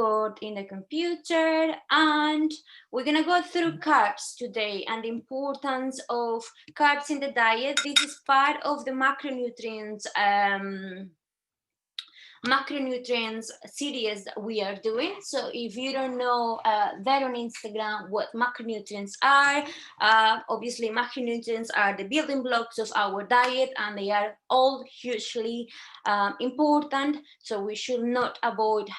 keyboard in the computer, and we're gonna go through carbs today and the importance of carbs in the diet. This is part of the macronutrients series that we are doing. So if you don't know that on Instagram what macronutrients are, obviously macronutrients are the building blocks of our diet, and they are all hugely important. So we should not avoid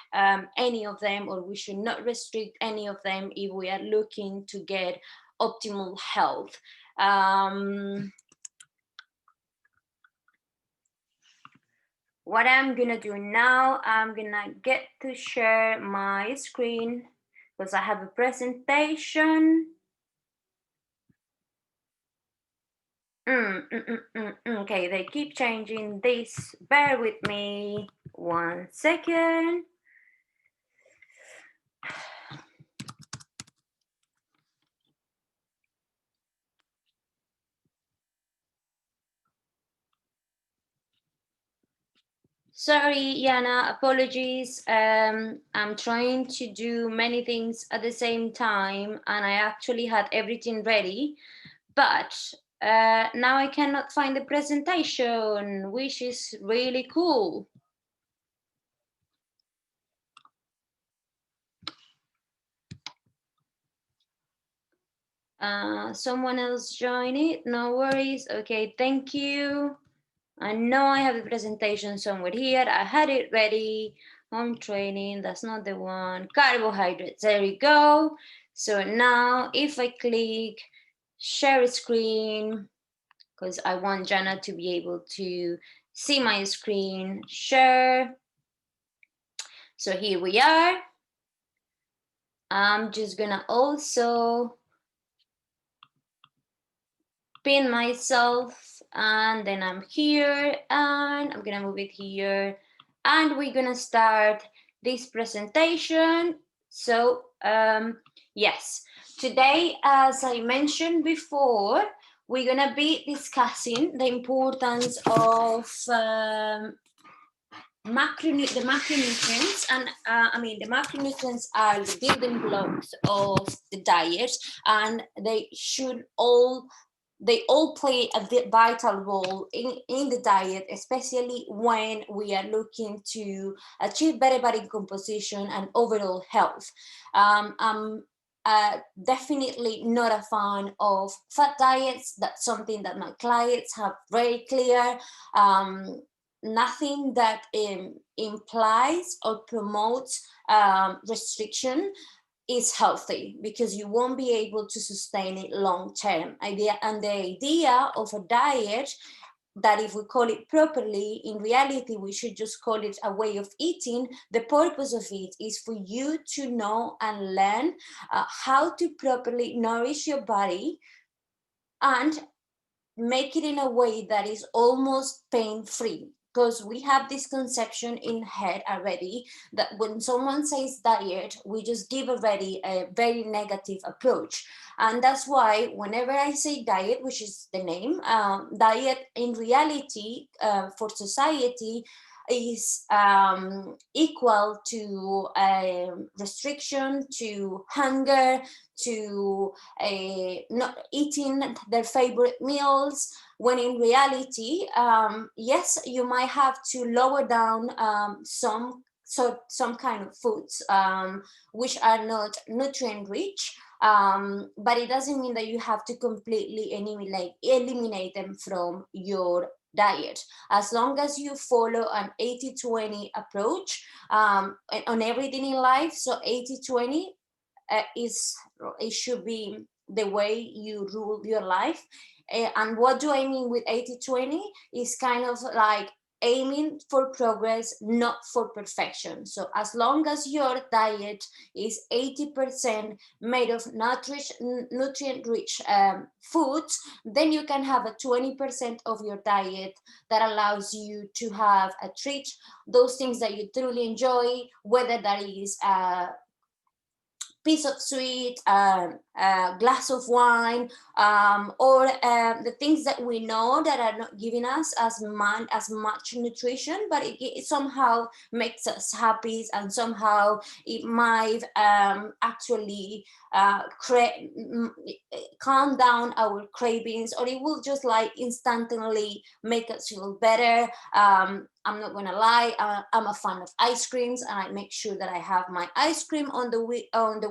any of them, or we should not restrict any of them if we are looking to get optimal health. What I'm gonna do now, I'm gonna get to share my screen because I have a presentation. Okay, they keep changing this. Bear with me 1 second. Sorry, Yana, apologies. I'm trying to do many things at the same time, and I actually had everything ready, but now I cannot find the presentation, which is really cool. Someone else join it, no worries. Okay, thank you. I know I have the presentation somewhere here. I had it ready. Home training, that's not the one. Carbohydrates, there we go. So now if I click share screen, because I want Jana to be able to see my screen, share. So here we are. I'm just gonna also pin myself, and then I'm here, and I'm gonna move it here, and we're gonna start this presentation. So yes, today, as I mentioned before, we're gonna be discussing the importance of the macronutrients, and the macronutrients are the building blocks of the diet, and they all play a vital role in the diet, especially when we are looking to achieve better body composition and overall health. I'm definitely not a fan of fat diets. That's something that my clients have very clear. Nothing that implies or promotes restriction is healthy, because you won't be able to sustain it long term. And the idea of a diet, that if we call it properly, in reality we should just call it a way of eating. The purpose of it is for you to know and learn how to properly nourish your body and make it in a way that is almost pain-free. Because we have this conception in head already that when someone says diet, we just give already a very negative approach. And that's why whenever I say diet, which is the name, diet in reality for society is equal to restriction, to hunger, to not eating their favorite meals, when in reality, yes, you might have to lower down some kind of foods which are not nutrient rich, but it doesn't mean that you have to completely eliminate them from your diet. As long as you follow an 80-20 approach on everything in life. So 80-20 it should be the way you rule your life. And what do I mean with 80-20? Is kind of like aiming for progress, not for perfection. So as long as your diet is 80% made of nutrient-rich foods, then you can have a 20% of your diet that allows you to have a treat, those things that you truly enjoy, whether that is piece of sweet, a glass of wine, or the things that we know that are not giving us as much nutrition, but it somehow makes us happy, and somehow it might actually calm down our cravings, or it will just like instantly make us feel better. I'm not gonna lie, I'm a fan of ice creams, and I make sure that I have my ice cream on the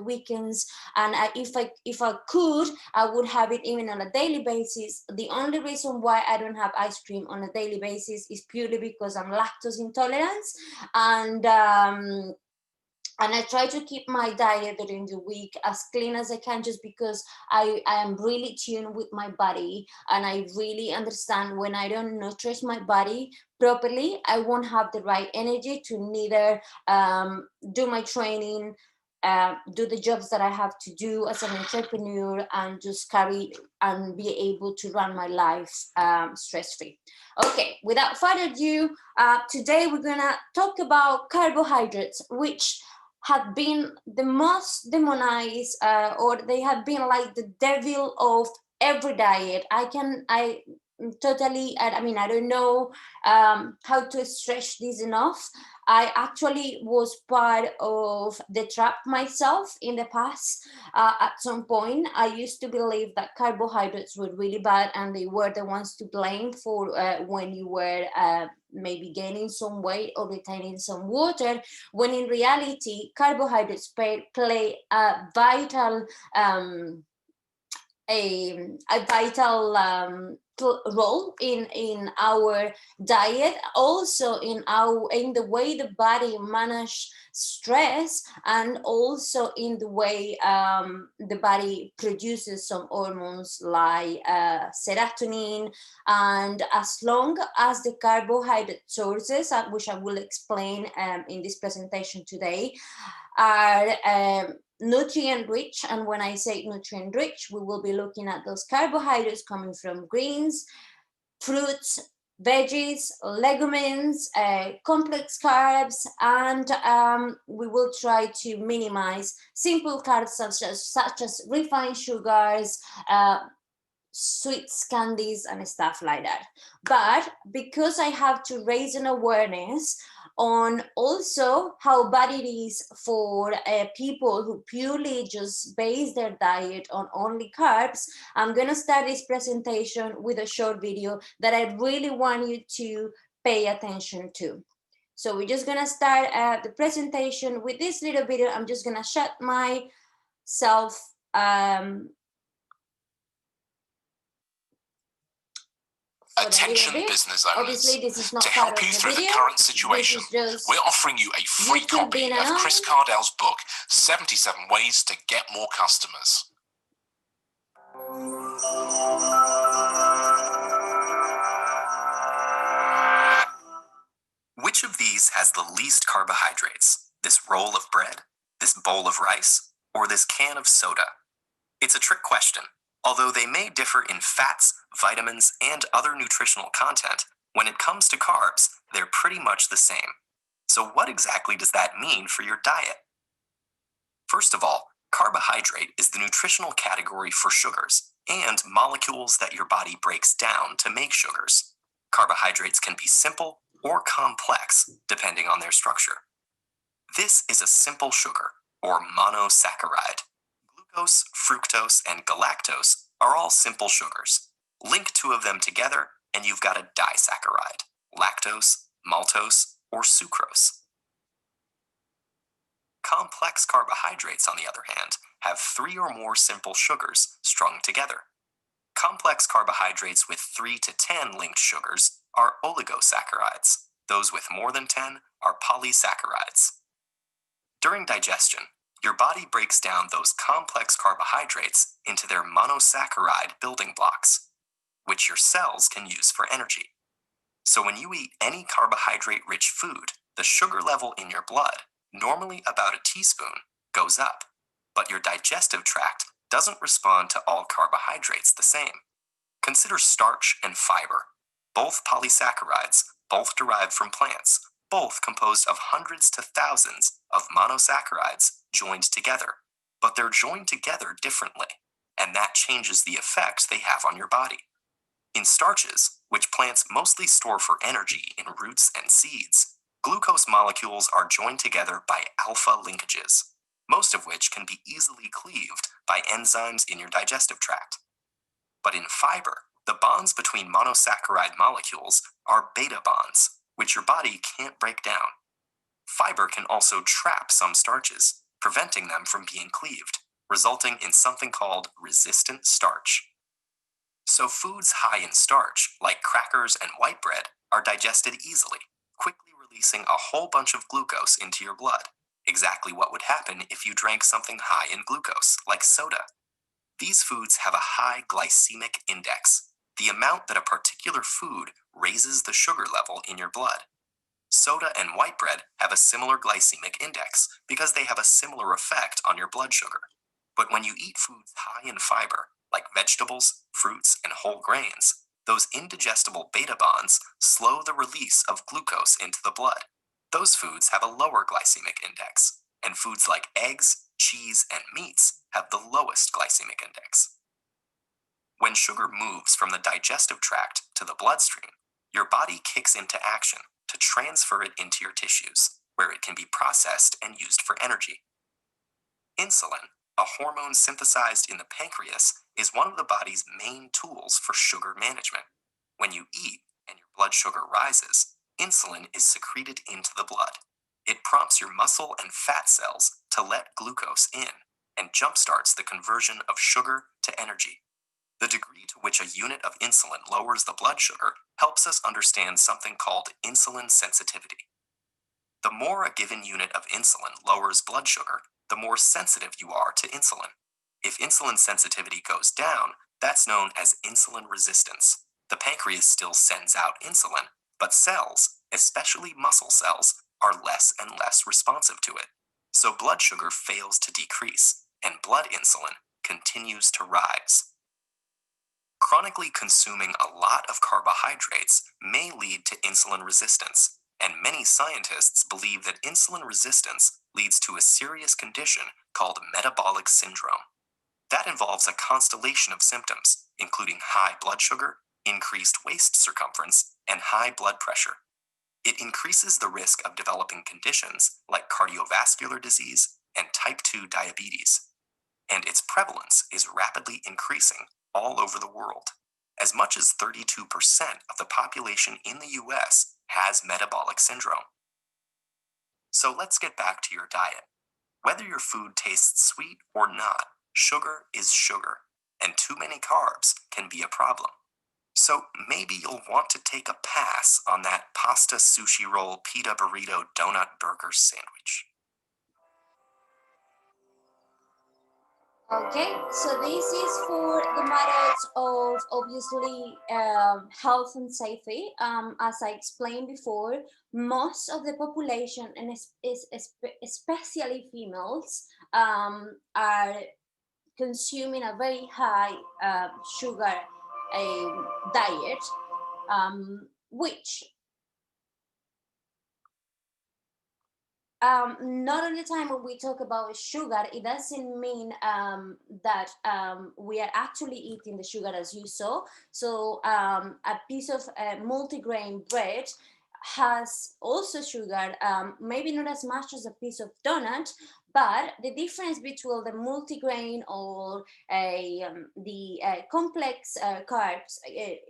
weekends. And if I could, I would have it even on a daily basis. The only reason why I don't have ice cream on a daily basis is purely because I'm lactose intolerant, and I try to keep my diet during the week as clean as I can, just because I am really tuned with my body, and I really understand when I don't nourish my body properly, I won't have the right energy to neither do my training, do the jobs that I have to do as an entrepreneur, and just carry and be able to run my life stress-free. Okay, without further ado, today we're gonna talk about carbohydrates, which have been the most demonized, or they have been like the devil of every diet. I don't know how to stretch this enough. I actually was part of the trap myself in the past. At some point, I used to believe that carbohydrates were really bad, and they were the ones to blame for when you were maybe gaining some weight or retaining some water, when in reality, carbohydrates play a vital role in our diet, also in the way the body manage stress, and also in the way the body produces some hormones like serotonin. And as long as the carbohydrate sources, which I will explain in this presentation today, are nutrient rich, and when I say nutrient rich, we will be looking at those carbohydrates coming from greens, fruits, veggies, legumes, complex carbs, and we will try to minimize simple carbs such as refined sugars, sweets, candies, and stuff like that. But because I have to raise an awareness on also how bad it is for people who purely just base their diet on only carbs, I'm gonna start this presentation with a short video that I really want you to pay attention to. So we're just gonna start the presentation with this little video. I'm just gonna shut myself Attention business owners. To help you through the current situation, we're offering you a free copy of Chris Cardell's book, 77 Ways to Get More Customers. Which of these has the least carbohydrates? This roll of bread, this bowl of rice, or this can of soda? It's a trick question. Although they may differ in fats, vitamins, and other nutritional content, when it comes to carbs, they're pretty much the same. So what exactly does that mean for your diet? First of all, carbohydrate is the nutritional category for sugars and molecules that your body breaks down to make sugars. Carbohydrates can be simple or complex, depending on their structure. This is a simple sugar, or monosaccharide. Glucose, fructose, and galactose are all simple sugars. Link two of them together, and you've got a disaccharide, lactose, maltose, or sucrose. Complex carbohydrates, on the other hand, have 3 or more simple sugars strung together. Complex carbohydrates with 3 to 10 linked sugars are oligosaccharides. Those with more than 10 are polysaccharides. During digestion, your body breaks down those complex carbohydrates into their monosaccharide building blocks, which your cells can use for energy. So when you eat any carbohydrate-rich food, the sugar level in your blood, normally about a teaspoon, goes up, but your digestive tract doesn't respond to all carbohydrates the same. Consider starch and fiber, both polysaccharides, both derived from plants, both composed of hundreds to thousands of monosaccharides joined together. but they're joined together differently, and that changes the effects they have on your body. In starches, which plants mostly store for energy in roots and seeds, glucose molecules are joined together by alpha linkages, most of which can be easily cleaved by enzymes in your digestive tract. But in fiber, the bonds between monosaccharide molecules are beta bonds, which your body can't break down. Fiber can also trap some starches, preventing them from being cleaved, resulting in something called resistant starch. So foods high in starch, like crackers and white bread, are digested easily, quickly releasing a whole bunch of glucose into your blood, exactly what would happen if you drank something high in glucose, like soda. These foods have a high glycemic index, the amount that a particular food raises the sugar level in your blood. Soda and white bread have a similar glycemic index because they have a similar effect on your blood sugar. But when you eat foods high in fiber, like vegetables, fruits, and whole grains, those indigestible beta bonds slow the release of glucose into the blood. Those foods have a lower glycemic index, and foods like eggs, cheese, and meats have the lowest glycemic index. When sugar moves from the digestive tract to the bloodstream, your body kicks into action to transfer it into your tissues, where it can be processed and used for energy. Insulin, a hormone synthesized in the pancreas, is one of the body's main tools for sugar management. When you eat and your blood sugar rises, insulin is secreted into the blood. It prompts your muscle and fat cells to let glucose in and jumpstarts the conversion of sugar to energy. The degree to which a unit of insulin lowers the blood sugar helps us understand something called insulin sensitivity. The more a given unit of insulin lowers blood sugar, the more sensitive you are to insulin. If insulin sensitivity goes down, that's known as insulin resistance. The pancreas still sends out insulin, but cells, especially muscle cells, are less and less responsive to it. So blood sugar fails to decrease, and blood insulin continues to rise. Chronically consuming a lot of carbohydrates may lead to insulin resistance, and many scientists believe that insulin resistance leads to a serious condition called metabolic syndrome. That involves a constellation of symptoms, including high blood sugar, increased waist circumference, and high blood pressure. It increases the risk of developing conditions like cardiovascular disease and type 2 diabetes. And its prevalence is rapidly increasing all over the world. As much as 32% of the population in the US has metabolic syndrome. So let's get back to your diet. Whether your food tastes sweet or not, sugar is sugar, and too many carbs can be a problem. So maybe you'll want to take a pass on that pasta, sushi roll, pita burrito, donut burger sandwich. Okay, so this is for the matters of obviously health and safety. As I explained before, most of the population, and especially females, are consuming a very high sugar diet, which not all the time when we talk about sugar, it doesn't mean that we are actually eating the sugar as you saw. So a piece of multigrain bread has also sugar, maybe not as much as a piece of donut, but the difference between the multigrain or the complex carbs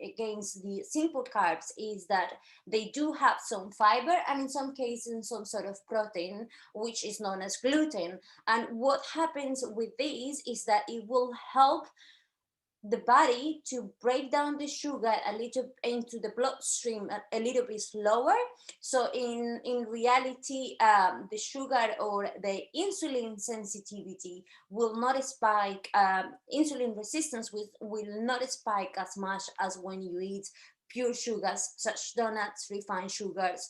against the simple carbs is that they do have some fiber and in some cases some sort of protein, which is known as gluten. And what happens with these is that it will help the body to break down the sugar a little into the bloodstream a little bit slower. So in reality, the sugar or the insulin sensitivity will not spike. Insulin resistance will not spike as much as when you eat pure sugars such donuts, refined sugars,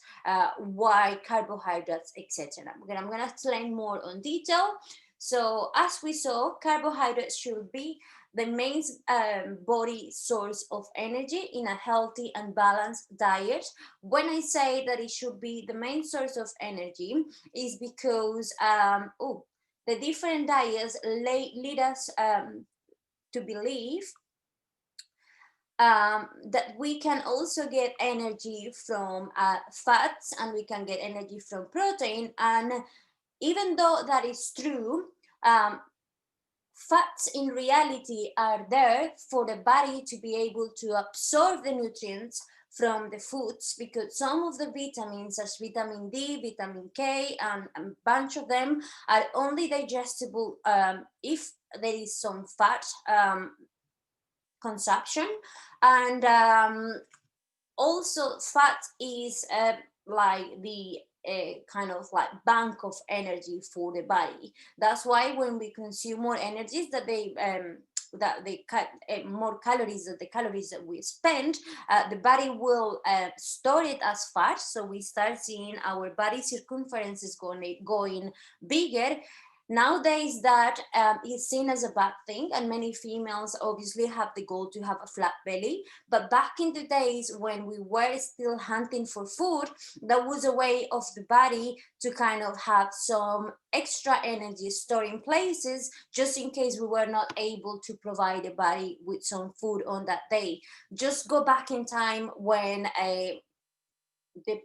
white carbohydrates, etc. I'm going to explain more on detail. So as we saw, carbohydrates should be the main body source of energy in a healthy and balanced diet. When I say that it should be the main source of energy is because the different diets lead us to believe that we can also get energy from fats, and we can get energy from protein. And even though that is true, fats in reality are there for the body to be able to absorb the nutrients from the foods, because some of the vitamins, as vitamin D, vitamin K, and a bunch of them, are only digestible if there is some fat consumption. And also fat is like the kind of like bank of energy for the body. That's why when we consume more energies, that they cut more calories than the calories that we spend, the body will store it as fat. So we start seeing our body circumference is going bigger. Nowadays, that is seen as a bad thing, and many females obviously have the goal to have a flat belly. But back in the days when we were still hunting for food, that was a way of the body to kind of have some extra energy stored in places, just in case we were not able to provide the body with some food on that day. Just go back in time when the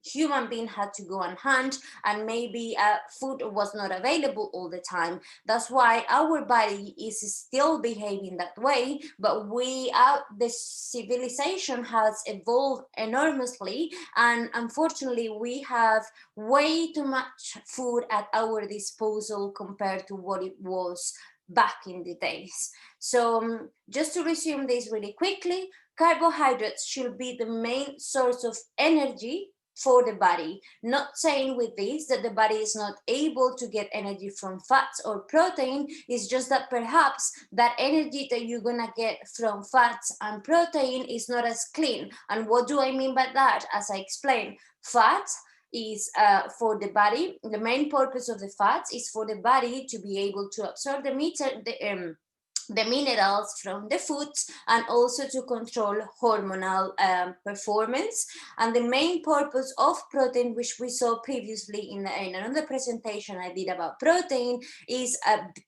human being had to go and hunt, and maybe food was not available all the time. That's why our body is still behaving that way. But the civilization has evolved enormously, and unfortunately we have way too much food at our disposal compared to what it was back in the days. So just to resume this really quickly, carbohydrates should be the main source of energy for the body. Not saying with this that the body is not able to get energy from fats or protein. It's just that perhaps that energy that you're gonna get from fats and protein is not as clean. And what do I mean by that? As I explained, fat is for the body. The main purpose of the fats is for the body to be able to absorb the minerals from the foods, and also to control hormonal performance. And the main purpose of protein, which we saw previously in another presentation I did about protein, is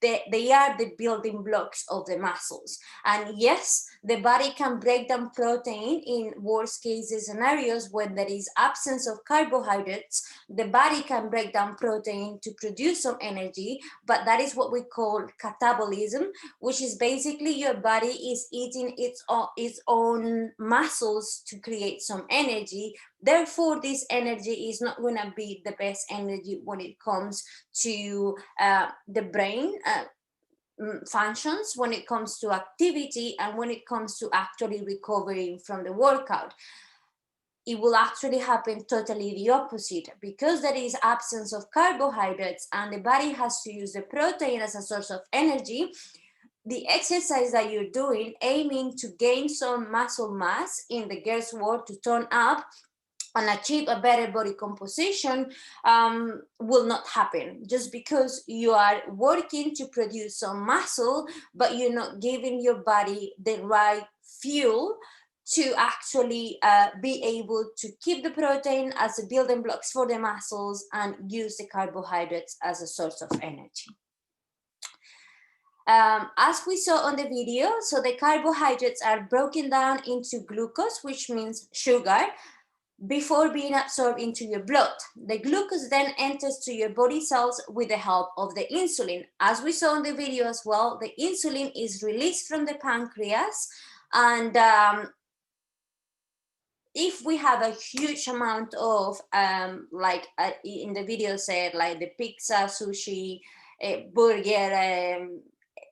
they are the building blocks of the muscles. And yes, the body can break down protein in worst cases scenarios when there is absence of carbohydrates. The body can break down protein to produce some energy, but that is what we call catabolism, which is basically your body is eating its own muscles to create some energy. Therefore, this energy is not going to be the best energy when it comes to the brain functions, when it comes to activity, and when it comes to actually recovering from the workout. It will actually happen totally the opposite, because there is absence of carbohydrates and the body has to use the protein as a source of energy. The exercise that you're doing, aiming to gain some muscle mass, in the girls' world, to turn up and achieve a better body composition, will not happen, just because you are working to produce some muscle, but you're not giving your body the right fuel to actually be able to keep the protein as the building blocks for the muscles and use the carbohydrates as a source of energy. As we saw on the video, so the carbohydrates are broken down into glucose, which means sugar, before being absorbed into your blood. The glucose then enters to your body cells with the help of the insulin. As we saw in the video as well, the insulin is released from the pancreas, and if we have a huge amount of, in the video said, like the pizza, sushi, burger,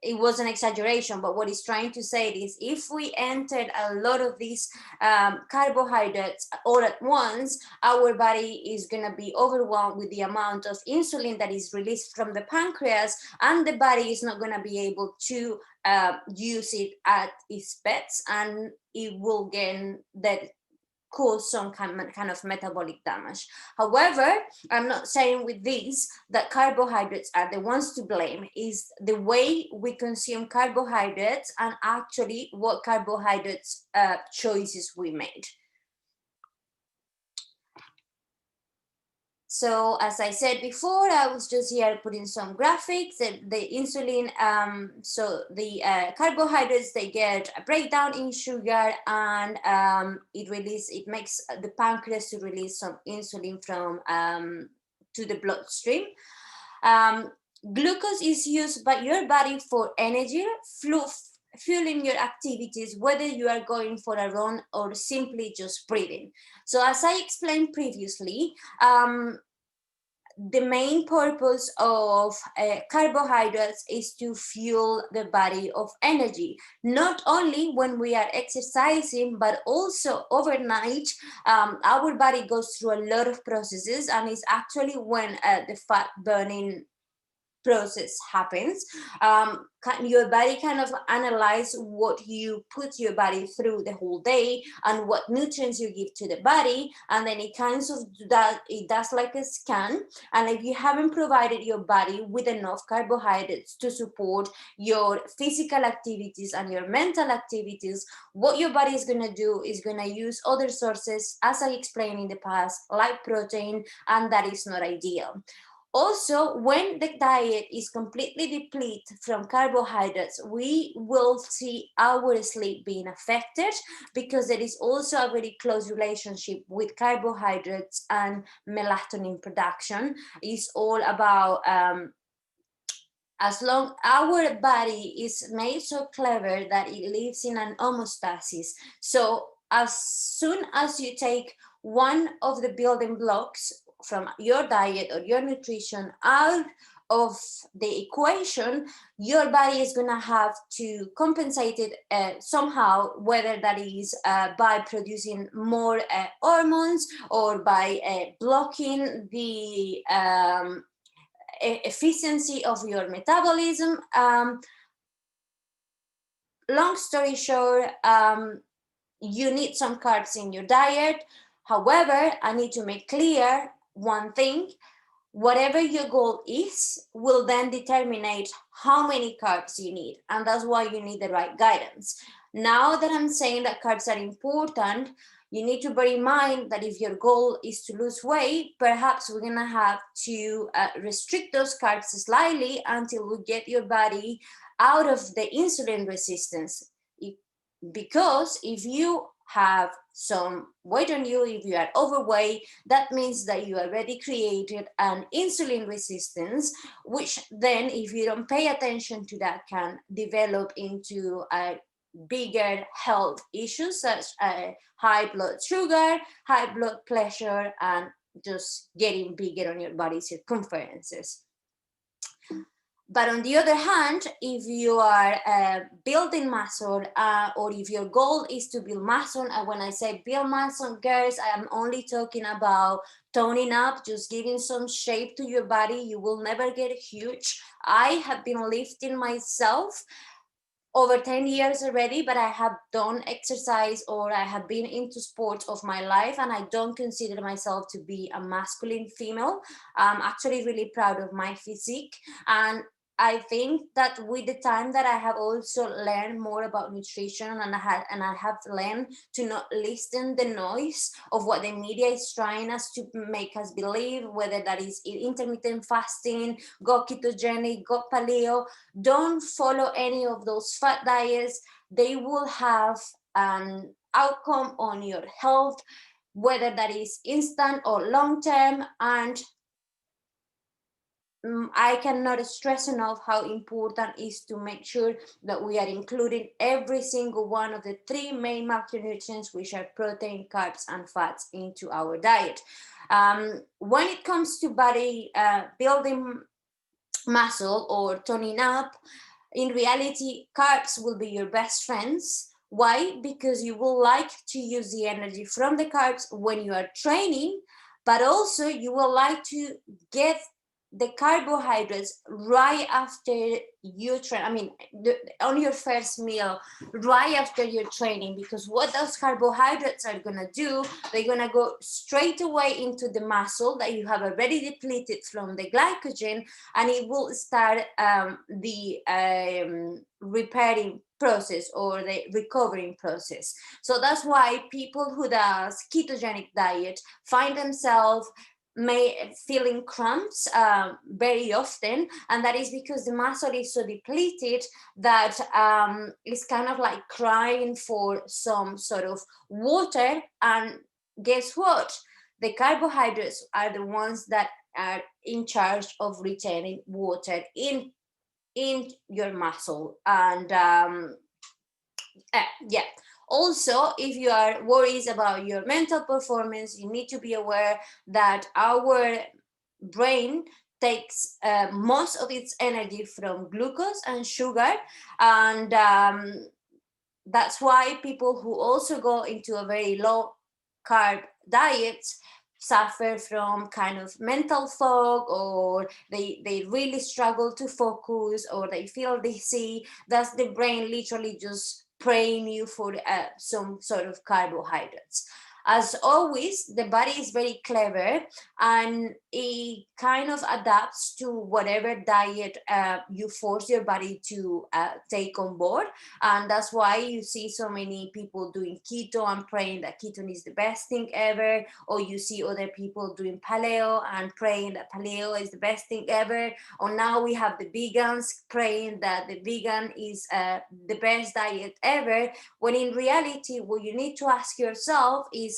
it was an exaggeration, but what he's trying to say is, if we entered a lot of these carbohydrates all at once, our body is going to be overwhelmed with the amount of insulin that is released from the pancreas, and the body is not going to be able to use it at its best, and it will gain that cause some kind of metabolic damage. However, I'm not saying with this that carbohydrates are the ones to blame. Is the way we consume carbohydrates, and actually what carbohydrates choices we made. So as I said before, I was just here putting some graphics. The insulin, so the carbohydrates, they get a breakdown in sugar, and it makes the pancreas to release some insulin from to the bloodstream. Glucose is used by your body for energy, fueling your activities, whether you are going for a run or simply just breathing. So as I explained previously, the main purpose of carbohydrates is to fuel the body of energy, not only when we are exercising, but also overnight. Our body goes through a lot of processes, and it's actually when the fat burning process happens. Your body kind of analyze what you put your body through the whole day and what nutrients you give to the body, and then it kind of does like a scan. And if you haven't provided your body with enough carbohydrates to support your physical activities and your mental activities, what your body is going to do is going to use other sources, as I explained in the past, like protein, and that is not ideal. Also, when the diet is completely depleted from carbohydrates, we will see our sleep being affected, because there is also a very close relationship with carbohydrates and melatonin production. It's all about as long our body is made so clever that it lives in an homeostasis. So as soon as you take one of the building blocks from your diet or your nutrition out of the equation, your body is going to have to compensate it somehow, whether that is by producing more hormones, or by blocking the efficiency of your metabolism. Long story short, you need some carbs in your diet. However, I need to make clear one thing: whatever your goal is will then determine how many carbs you need, and that's why you need the right guidance. Now that I'm saying that carbs are important, you need to bear in mind that if your goal is to lose weight, perhaps we're gonna have to restrict those carbs slightly until we get your body out of the insulin resistance. Because if you have some weight on you, if you are overweight, that means that you already created an insulin resistance, which then, if you don't pay attention to that, can develop into bigger health issues, such as high blood sugar, high blood pressure, and just getting bigger on your body circumferences. But on the other hand, if you are building muscle, or if your goal is to build muscle, and when I say build muscle, girls, I am only talking about toning up, just giving some shape to your body. You will never get huge. I have been lifting myself over 10 years already, but I have done exercise, or I have been into sports of my life, and I don't consider myself to be a masculine female. I'm actually really proud of my physique, and I think that with the time that I have also learned more about nutrition, and I have learned to not listen the noise of what the media is trying us to make us believe, whether that is intermittent fasting, go ketogenic, go paleo. Don't follow any of those fat diets. They will have an outcome on your health, whether that is instant or long term. And I cannot stress enough how important it is to make sure that we are including every single one of the three main macronutrients, which are protein, carbs, and fats, into our diet. When it comes to body building muscle or toning up, in reality, carbs will be your best friends. Why? Because you will like to use the energy from the carbs when you are training, but also you will like to get the carbohydrates right after you train. I mean, on your first meal, right after your training, because what those carbohydrates are gonna do, they're gonna go straight away into the muscle that you have already depleted from the glycogen, and it will start the repairing process, or the recovering process. So that's why people who does ketogenic diet find themselves may feeling cramps very often, and that is because the muscle is so depleted that it's kind of like crying for some sort of water. And guess what? The carbohydrates are the ones that are in charge of retaining water in your muscle. And yeah, also, if you are worried about your mental performance, you need to be aware that our brain takes most of its energy from glucose and sugar. And that's why people who also go into a very low carb diet suffer from kind of mental fog, or they really struggle to focus, or they feel dizzy. That's the brain literally just praying you for some sort of carbohydrates. As always, the body is very clever, and it kind of adapts to whatever diet you force your body to take on board. And that's why you see so many people doing keto and praying that keto is the best thing ever, or you see other people doing paleo and praying that paleo is the best thing ever, or now we have the vegans praying that the vegan is the best diet ever, when in reality what you need to ask yourself is,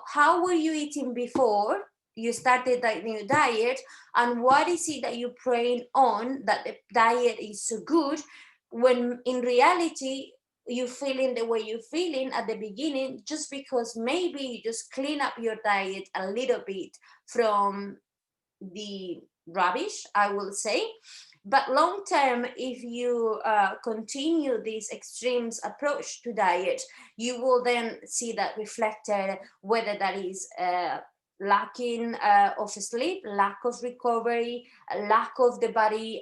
how were you eating before you started that new diet, and what is it that you're praying on that the diet is so good, when in reality you're feeling the way you're feeling at the beginning just because maybe you just clean up your diet a little bit from the rubbish, I will say. But long term, if you continue this extremes approach to diet, you will then see that reflected, whether that is lacking of sleep, lack of recovery, lack of the body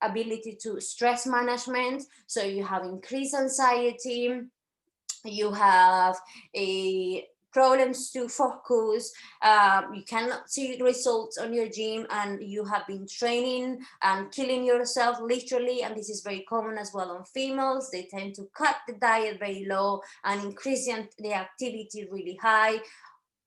ability to stress management. So you have increased anxiety, you have a problems to focus, you cannot see results on your gym, and you have been training and killing yourself literally. And this is very common as well on females. They tend to cut the diet very low and increase the activity really high,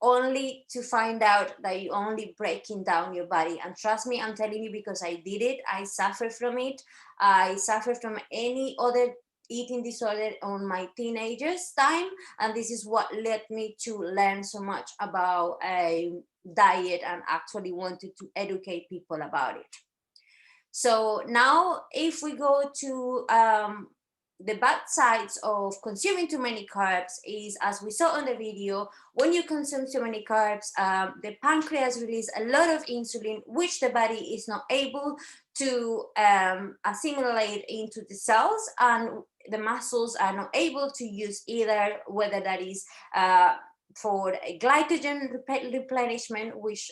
only to find out that you're only breaking down your body. And trust me, I'm telling you, because I did it, I suffer from it. I suffer from any other eating disorder on my teenagers time, and this is what led me to learn so much about a diet and actually wanted to educate people about it. So now if we go to the bad sides of consuming too many carbs is, as we saw on the video, when you consume too many carbs, the pancreas releases a lot of insulin, which the body is not able to assimilate into the cells, and the muscles are not able to use either, whether that is for glycogen replenishment, which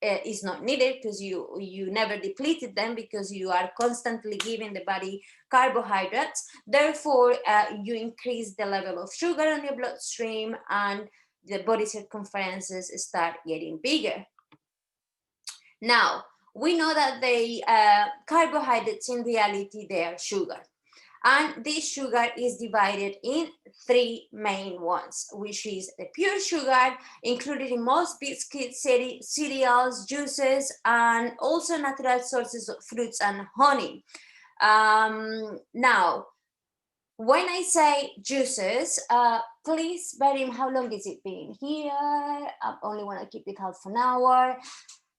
is not needed because you never depleted them, because you are constantly giving the body carbohydrates. Therefore, you increase the level of sugar on your bloodstream, and the body circumferences start getting bigger. Now, we know that the carbohydrates, in reality, they are sugar. And this sugar is divided in three main ones, which is the pure sugar, included in most biscuits, cereals, juices, and also natural sources of fruits and honey. Now, when I say juices, please bear in mind, how long is it been here? I only want to keep it half an hour.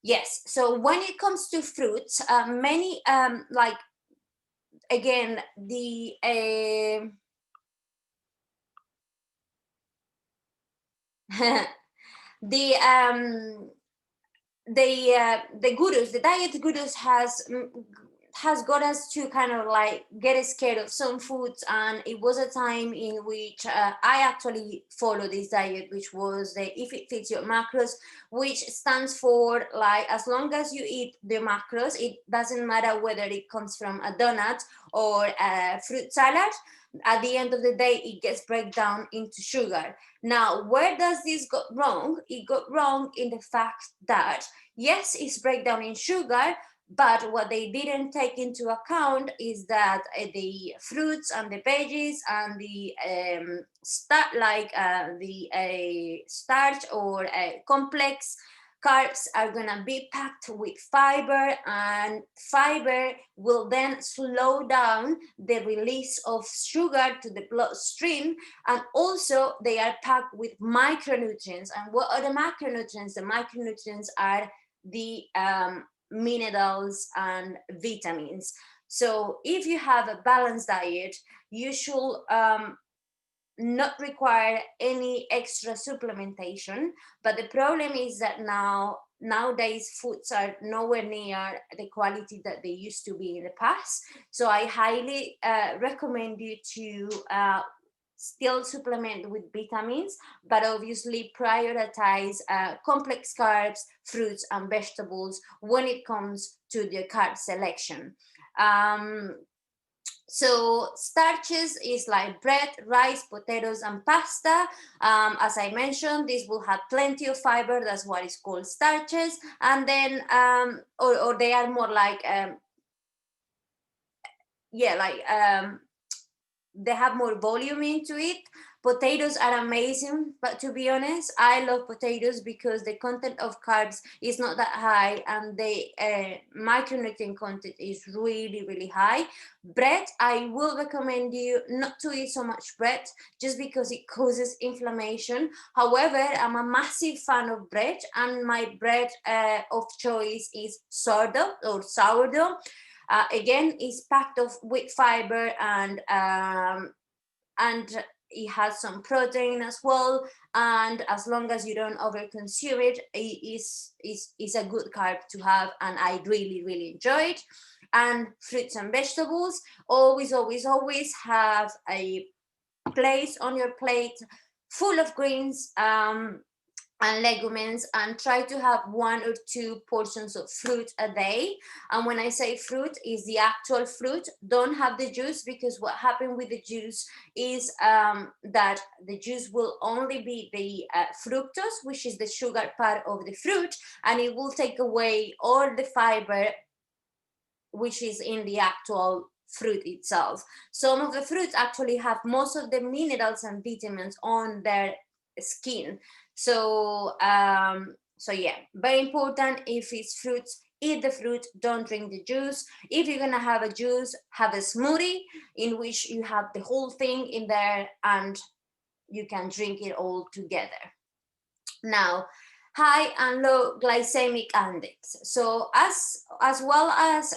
Yes, so when it comes to fruits, many like, again, the the gurus, the diet gurus has got us to kind of like get scared of some foods. And it was a time in which I actually followed this diet, which was the if it fits your macros, which stands for like, as long as you eat the macros, it doesn't matter whether it comes from a donut or a fruit salad. At the end of the day, it gets break down into sugar. Now, where does this go wrong? It got wrong in the fact that, yes, it's breakdown in sugar, But what they didn't take into account is that the fruits and the veggies and the starch or complex carbs are going to be packed with fiber, and fiber will then slow down the release of sugar to the bloodstream. And also they are packed with micronutrients. And what are the macronutrients? The macronutrients are the minerals and vitamins. So if you have a balanced diet, you should not require any extra supplementation. But the problem is that nowadays foods are nowhere near the quality that they used to be in the past. So I highly recommend you to still supplement with vitamins, but obviously prioritize complex carbs, fruits and vegetables when it comes to the carb selection. So starches is like bread, rice, potatoes, and pasta. As I mentioned, this will have plenty of fiber. That's what is called starches. And then, or they are more like, they have more volume into it. Potatoes are amazing, but to be honest, I love potatoes because the content of carbs is not that high, and the micronutrient content is really, really high. Bread, I will recommend you not to eat so much bread just because it causes inflammation. However, I'm a massive fan of bread, and my bread of choice is sourdough. Again, it's packed with fiber, and it has some protein as well. And as long as you don't overconsume it, it is a good carb to have, and I really, really enjoy it. And fruits and vegetables, always have a place on your plate full of greens and legumes, and try to have 1 or 2 portions of fruit a day. And when I say fruit, is the actual fruit. Don't have the juice, because what happened with the juice is that the juice will only be the fructose, which is the sugar part of the fruit, and it will take away all the fiber which is in the actual fruit itself. Some of the fruits actually have most of the minerals and vitamins on their skin. So yeah, very important. If it's fruits, eat the fruit, don't drink the juice. If you're gonna have a juice, have a smoothie in which you have the whole thing in there and you can drink it all together. Now, high and low glycemic index. So as well as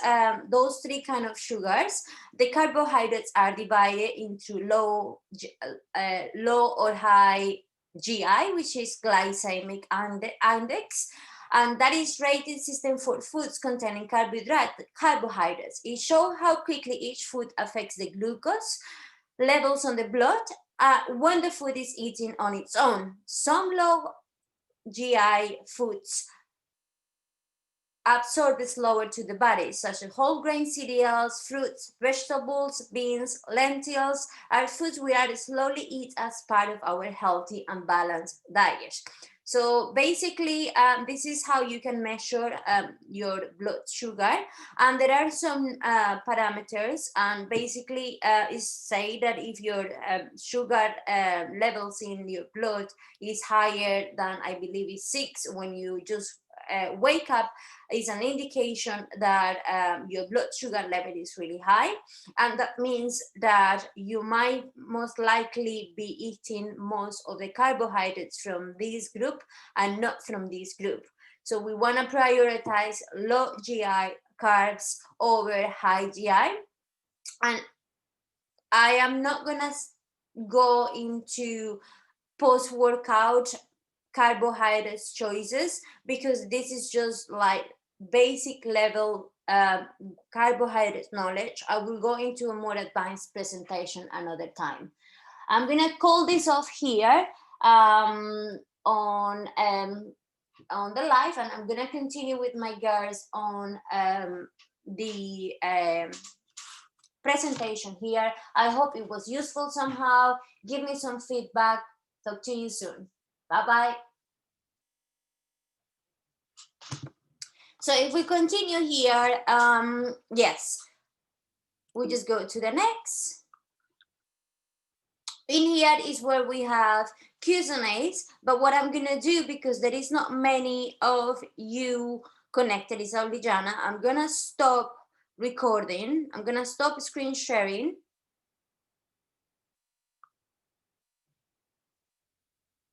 those 3 kind of sugars, the carbohydrates are divided into low or high GI, which is glycemic index, and that is rated system for foods containing carbohydrates. It shows how quickly each food affects the glucose levels on the blood when the food is eaten on its own. Some low GI foods absorb slower to the body, such as whole grain cereals, fruits, vegetables, beans, lentils are foods we are slowly eat as part of our healthy and balanced diet. So basically, this is how you can measure your blood sugar. And there are some parameters, and basically is say that if your sugar levels in your blood is higher than, I believe, is 6 when you just wake up, is an indication that your blood sugar level is really high, and that means that you might most likely be eating most of the carbohydrates from this group and not from this group. So we want to prioritize low GI carbs over high GI. And I am not gonna go into post-workout carbohydrates choices, because this is just like basic level carbohydrate knowledge. I will go into a more advanced presentation another time. I'm gonna call this off here on the live, and I'm gonna continue with my girls on the presentation here. I hope it was useful somehow. Give me some feedback. Talk to you soon. Bye-bye. So if we continue here, yes, we just go to the next. In here is where we have Q&As, but what I'm gonna do, because there is not many of you connected, it's only Jana, I'm gonna stop recording, I'm gonna stop screen sharing.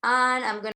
And I'm gonna